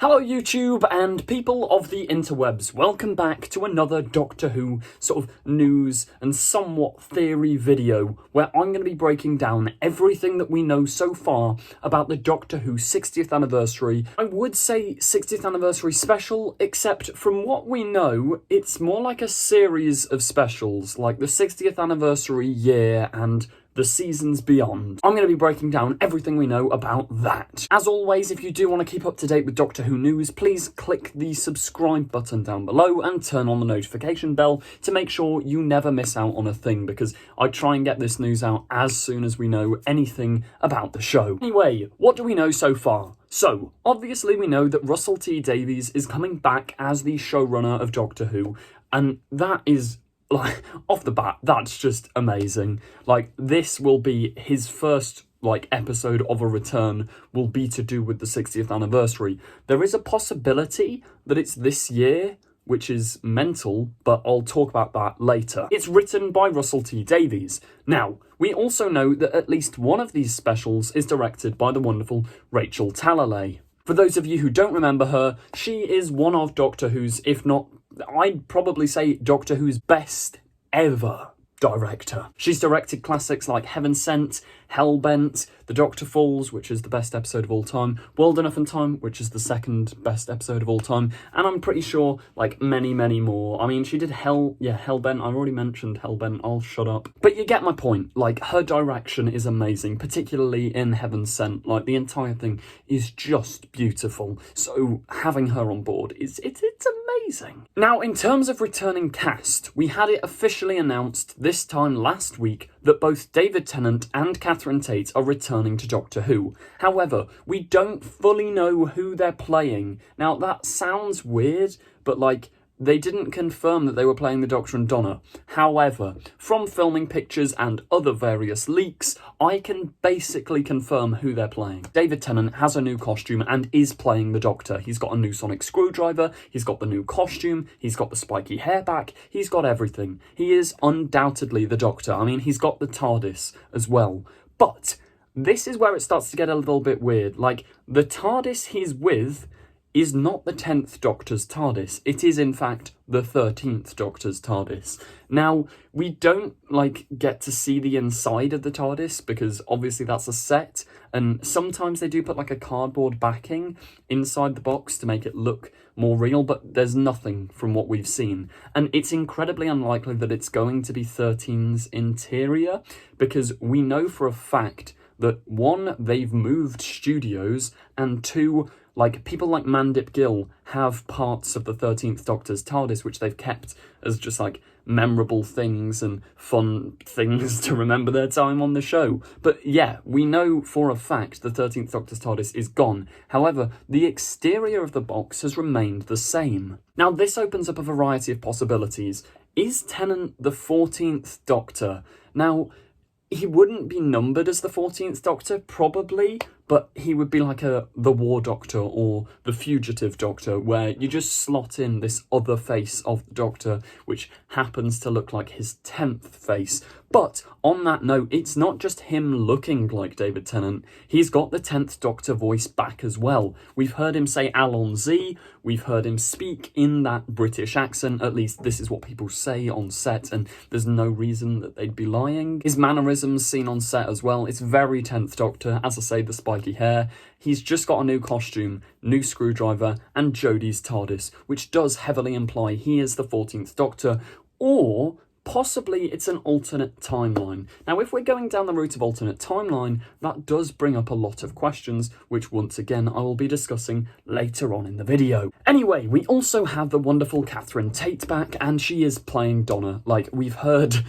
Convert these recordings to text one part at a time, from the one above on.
Hello YouTube and people of the interwebs, welcome back to another Doctor Who sort of news and somewhat theory video where I'm going to be breaking down everything that we know so far about the Doctor Who 60th anniversary. I would say 60th anniversary special, except from what we know, it's more like a series of specials, like the 60th anniversary year and the seasons beyond. I'm going to be breaking down everything we know about that. As always, if you do want to keep up to date with Doctor Who news, please click the subscribe button down below and turn on the notification bell to make sure you never miss out on a thing, because I try and get this news out as soon as we know anything about the show. Anyway, what do we know so far? So, obviously we know that Russell T Davies is coming back as the showrunner of Doctor Who, and that is, like, off the bat, that's just amazing. Like, this will be his first, episode of a return will be to do with the 60th anniversary. There is a possibility that it's this year, which is mental, but I'll talk about that later. It's written by Russell T Davies. Now, we also know that at least one of these specials is directed by the wonderful Rachel Talalay. For those of you who don't remember her, she is one of Doctor Who's, if not, I'd probably say Doctor Who's best ever director. She's directed classics like Heaven Sent, Hellbent, The Doctor Falls, which is the best episode of all time, World Enough in Time, which is the second best episode of all time, and I'm pretty sure, many, many more. I mean, she did Hellbent, I've already mentioned Hellbent, I'll shut up. But you get my point, her direction is amazing, particularly in Heaven Sent, the entire thing is just beautiful, so having her on board, it's amazing. Now, in terms of returning cast, we had it officially announced this time last week that both David Tennant and Catherine Tate are returning to Doctor Who. However, we don't fully know who they're playing. Now, that sounds weird, but they didn't confirm that they were playing the Doctor and Donna. However, from filming pictures and other various leaks, I can basically confirm who they're playing. David Tennant has a new costume and is playing the Doctor. He's got a new sonic screwdriver, he's got the new costume, he's got the spiky hair back, he's got everything. He is undoubtedly the Doctor. I mean, he's got the TARDIS as well. But this is where it starts to get a little bit weird. The TARDIS he's with is not the 10th Doctor's TARDIS. It is, in fact, the 13th Doctor's TARDIS. Now, we don't, get to see the inside of the TARDIS, because obviously that's a set, and sometimes they do put, a cardboard backing inside the box to make it look more real, but there's nothing from what we've seen. And it's incredibly unlikely that it's going to be 13's interior, because we know for a fact that, one, they've moved studios, and two, people like Mandip Gill have parts of the 13th Doctor's TARDIS which they've kept as just, memorable things and fun things to remember their time on the show. But yeah, we know for a fact the 13th Doctor's TARDIS is gone. However, the exterior of the box has remained the same. Now, this opens up a variety of possibilities. Is Tennant the 14th Doctor? Now, he wouldn't be numbered as the 14th Doctor, probably, but he would be the War Doctor or the Fugitive Doctor, where you just slot in this other face of the Doctor, which happens to look like his 10th face. But on that note, it's not just him looking like David Tennant, he's got the 10th Doctor voice back as well. We've heard him say Allons-y, we've heard him speak in that British accent, at least this is what people say on set, and there's no reason that they'd be lying. His mannerisms seen on set as well, it's very 10th Doctor, as I say, the spiky hair. He's just got a new costume, new screwdriver, and Jodie's TARDIS, which does heavily imply he is the 14th Doctor, or possibly it's an alternate timeline. Now, if we're going down the route of alternate timeline, that does bring up a lot of questions, which once again I will be discussing later on in the video. Anyway, we also have the wonderful Catherine Tate back, and she is playing Donna. We've heard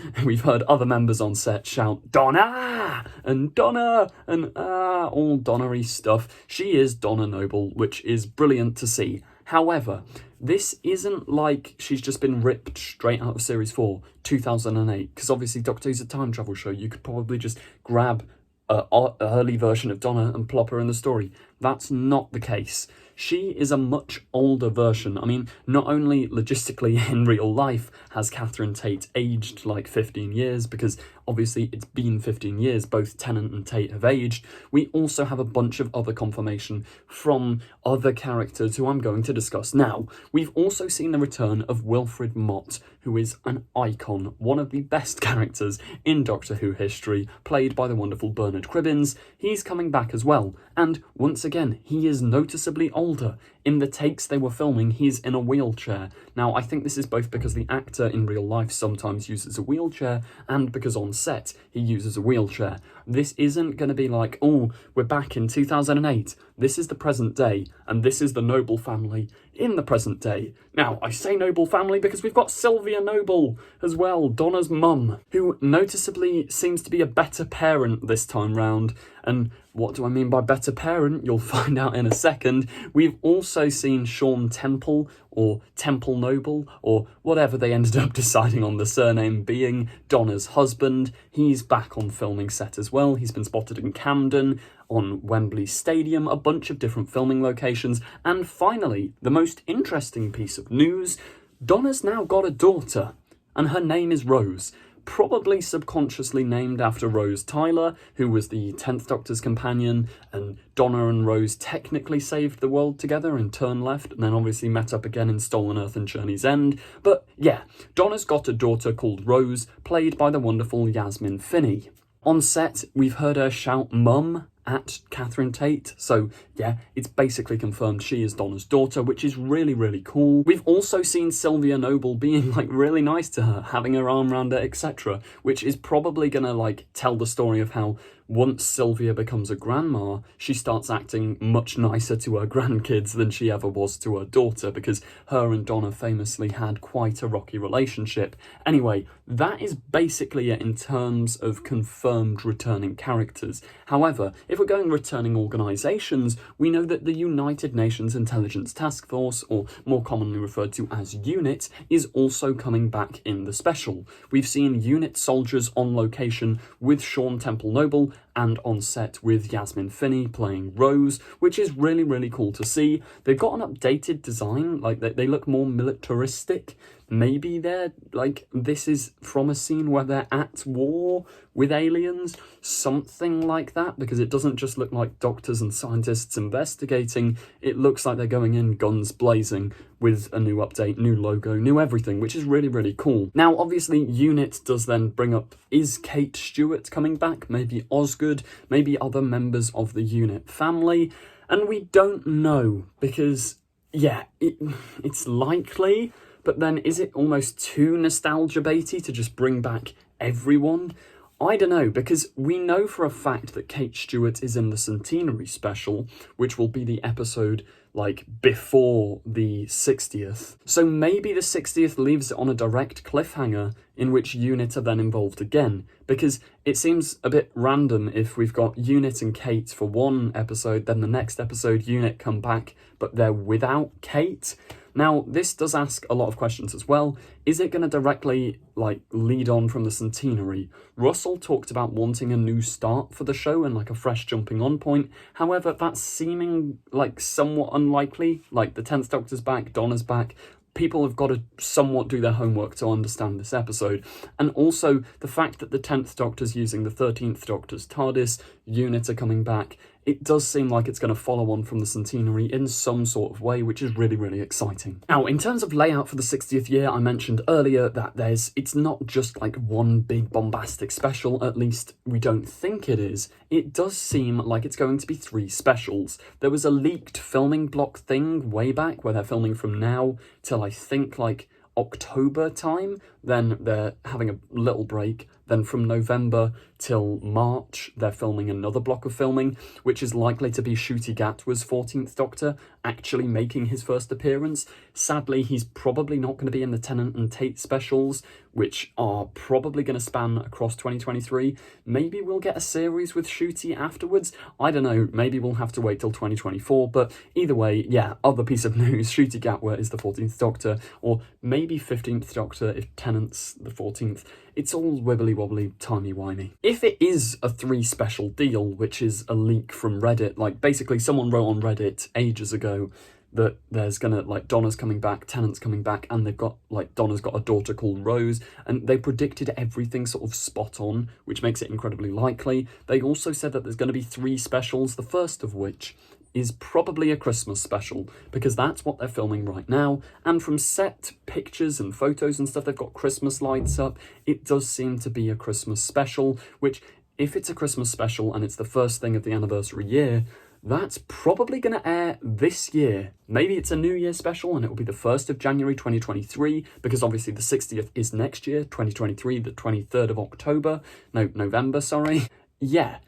other members on set shout Donna and Donna and all Donna-y stuff. She is Donna Noble, which is brilliant to see. However, this isn't like she's just been ripped straight out of Series 4, 2008, because obviously Doctor Who's a time travel show. You could probably just grab an early version of Donna and plop her in the story. That's not the case. she is a much older version. I mean, not only logistically in real life has Catherine Tate aged like 15 years, because obviously it's been 15 years, both Tennant and Tate have aged, we also have a bunch of other confirmation from other characters who I'm going to discuss now. We've also seen the return of Wilfred Mott, who is an icon, one of the best characters in Doctor Who history, played by the wonderful Bernard Cribbins. He's coming back as well, and once again, he is noticeably older. In the takes they were filming, he's in a wheelchair. Now, I think this is both because the actor in real life sometimes uses a wheelchair, and because on set he uses a wheelchair. This isn't going to be like, oh, we're back in 2008. This is the present day, and this is the Noble family in the present day. Now, I say Noble family because we've got Sylvia Noble as well, Donna's mum, who noticeably seems to be a better parent this time round. And what do I mean by better parent? You'll find out in a second. We've also seen Sean Temple, or Temple Noble, or whatever they ended up deciding on the surname being, Donna's husband. He's back on filming set as well. He's been spotted in Camden, on Wembley Stadium, a bunch of different filming locations. And finally, the most interesting piece of news, Donna's now got a daughter, and her name is Rose. Probably subconsciously named after Rose Tyler, who was the 10th Doctor's companion, and Donna and Rose technically saved the world together and turned left, and then obviously met up again in Stolen Earth and Journey's End. But yeah, Donna's got a daughter called Rose, played by the wonderful Yasmin Finney. On set, we've heard her shout "Mum" at Catherine Tate, so yeah, it's basically confirmed she is Donna's daughter, which is really, really cool. We've also seen Sylvia Noble being like really nice to her, having her arm around her, etc., which is probably gonna like tell the story of how once Sylvia becomes a grandma, she starts acting much nicer to her grandkids than she ever was to her daughter, because her and Donna famously had quite a rocky relationship. Anyway, that is basically it in terms of confirmed returning characters. However, if we're going returning organisations, we know that the United Nations Intelligence Task Force, or more commonly referred to as UNIT, is also coming back in the special. We've seen UNIT soldiers on location with Sean Temple Noble, and on set with Yasmin Finney playing Rose, which is really, really cool to see. They've got an updated design, like they look more militaristic. Maybe they're like, this is from a scene where they're at war with aliens, something like that, because it doesn't just look like doctors and scientists investigating, it looks like they're going in guns blazing with a new update, new logo, new everything, which is really, really cool. Now, obviously, UNIT does then bring up, is Kate Stewart coming back? Maybe Osgood, maybe other members of the UNIT family, and we don't know, because, yeah, it's likely, but then is it almost too nostalgia baity to just bring back everyone? I don't know, because we know for a fact that Kate Stewart is in the Centenary special, which will be the episode like before the 60th. So maybe the 60th leaves it on a direct cliffhanger in which UNIT are then involved again, because it seems a bit random if we've got UNIT and Kate for one episode, then the next episode UNIT come back, but they're without Kate. Now, this does ask a lot of questions as well. Is it going to directly, like, lead on from the Centenary? Russell talked about wanting a new start for the show and, like, a fresh jumping on point. However, that's seeming, like, somewhat unlikely. Like, the 10th Doctor's back, Donna's back. People have got to somewhat do their homework to understand this episode. And also, the fact that the 10th Doctor's using the 13th Doctor's TARDIS, UNIT are coming back, it does seem like it's going to follow on from the Centenary in some sort of way, which is really, really exciting. Now, in terms of layout for the 60th year, I mentioned earlier that it's not just like one big bombastic special, at least we don't think it is. It does seem like it's going to be 3 specials. There was a leaked filming block thing way back where they're filming from now till I think like October time, then they're having a little break, then from November till March they're filming another block of filming, which is likely to be Ncuti Gatwa's 14th Doctor actually making his first appearance. Sadly, he's probably not going to be in the Tennant and Tate specials, which are probably going to span across 2023. Maybe we'll get a series with Ncuti afterwards. I don't know, maybe we'll have to wait till 2024, but either way, yeah, other piece of news, Ncuti Gatwa is the 14th Doctor, or maybe 15th Doctor if Tennant's the 14th. It's all wibbly wibbly-wobbly, timey-wimey. If it is a 3 special deal, which is a leak from Reddit, like basically someone wrote on Reddit ages ago that there's gonna, like, Donna's coming back, Tennant's coming back, and they've got, like, Donna's got a daughter called Rose, and they predicted everything sort of spot on, which makes it incredibly likely. They also said that there's gonna be 3 specials, the first of which is probably a Christmas special, because that's what they're filming right now, and from set pictures and photos and stuff, they've got Christmas lights up. It does seem to be a Christmas special, which, if it's a Christmas special and it's the first thing of the anniversary year, that's probably going to air this year. Maybe it's a New Year special and it will be the 1st of January 2023, because obviously the 60th is next year, 2023, the 23rd of October. No, November, sorry. Yeah.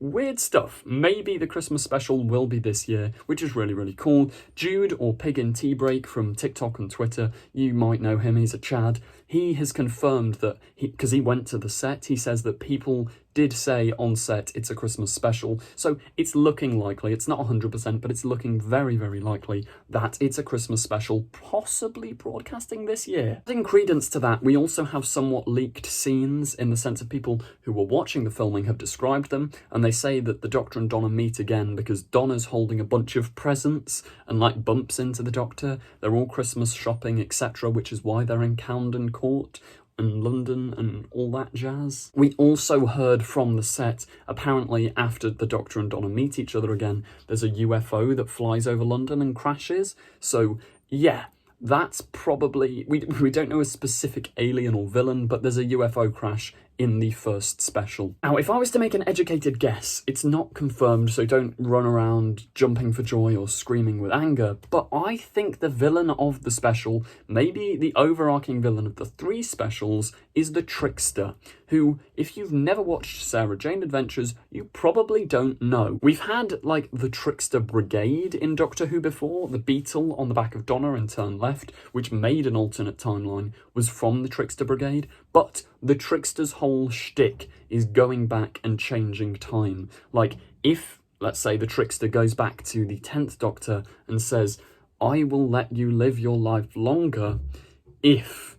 Weird stuff. Maybe the Christmas special will be this year, which is really, really cool. Jude, or Pig in Tea Break from TikTok and Twitter, you might know him, he's a Chad. He has confirmed that, because he went to the set, he says that people did say on set it's a Christmas special, so it's looking likely, it's not 100%, but it's looking very, very likely that it's a Christmas special, possibly broadcasting this year. Adding credence to that, we also have somewhat leaked scenes, in the sense of people who were watching the filming have described them, and they say that the Doctor and Donna meet again because Donna's holding a bunch of presents and, like, bumps into the Doctor. They're all Christmas shopping, etc., which is why they're in Camden Court and London and all that jazz. We also heard from the set, apparently after the Doctor and Donna meet each other again, there's a UFO that flies over London and crashes. So yeah, that's probably, we don't know a specific alien or villain, but there's a UFO crash in the first special. Now, if I was to make an educated guess, it's not confirmed, so don't run around jumping for joy or screaming with anger, but I think the villain of the special, maybe the overarching villain of the 3 specials, is the Trickster, who, if you've never watched Sarah Jane Adventures, you probably don't know. We've had, like, the Trickster Brigade in Doctor Who before. The beetle on the back of Donna in Turn Left, which made an alternate timeline, was from the Trickster Brigade, but the Trickster's whole shtick is going back and changing time. Like, if, let's say, the Trickster goes back to the 10th Doctor and says, I will let you live your life longer if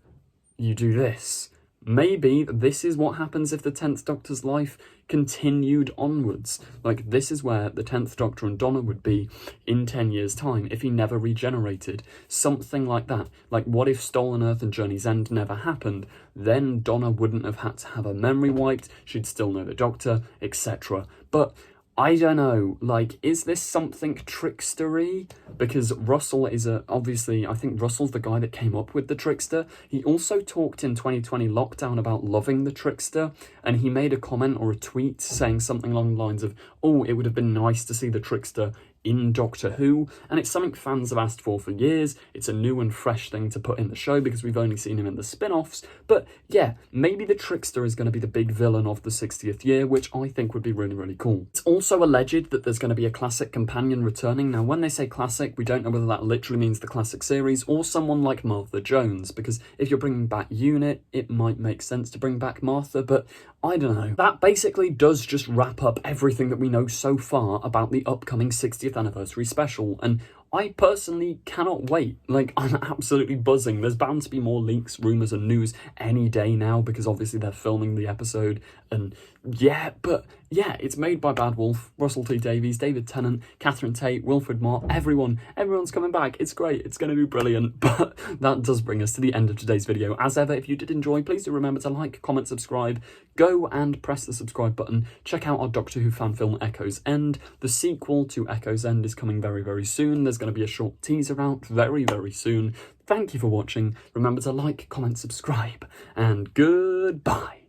you do this. Maybe this is what happens if the 10th Doctor's life continued onwards. Like, this is where the 10th Doctor and Donna would be in 10 years' time if he never regenerated. Something like that. Like, what if Stolen Earth and Journey's End never happened? Then Donna wouldn't have had to have her memory wiped, she'd still know the Doctor, etc. But I don't know, like, is this something trickstery? Because Russell is obviously, I think Russell's the guy that came up with the Trickster. He also talked in 2020 lockdown about loving the Trickster, and he made a comment or a tweet saying something along the lines of, oh, it would have been nice to see the Trickster in Doctor Who, and it's something fans have asked for years. It's a new and fresh thing to put in the show because we've only seen him in the spin-offs, but yeah, maybe the Trickster is going to be the big villain of the 60th year, which I think would be really, really cool. It's also alleged that there's going to be a classic companion returning. Now, when they say classic, we don't know whether that literally means the classic series or someone like Martha Jones, because if you're bringing back Unit, it might make sense to bring back Martha, but I don't know. That basically does just wrap up everything that we know so far about the upcoming 60th anniversary special, and I personally cannot wait. Like, I'm absolutely buzzing. There's bound to be more leaks, rumours and news any day now, because obviously they're filming the episode, and yeah, but yeah, it's made by Bad Wolf, Russell T Davies, David Tennant, Catherine Tate, Wilfred Mott, everyone's coming back. It's great, it's going to be brilliant. But that does bring us to the end of today's video. As ever, if you did enjoy, please do remember to like, comment, subscribe, go and press the subscribe button. Check out our Doctor Who fan film Echo's End. The sequel to Echo's End is coming very, very soon. There's going to be a short teaser out very, very soon. Thank you for watching. Remember to like, comment, subscribe, and goodbye.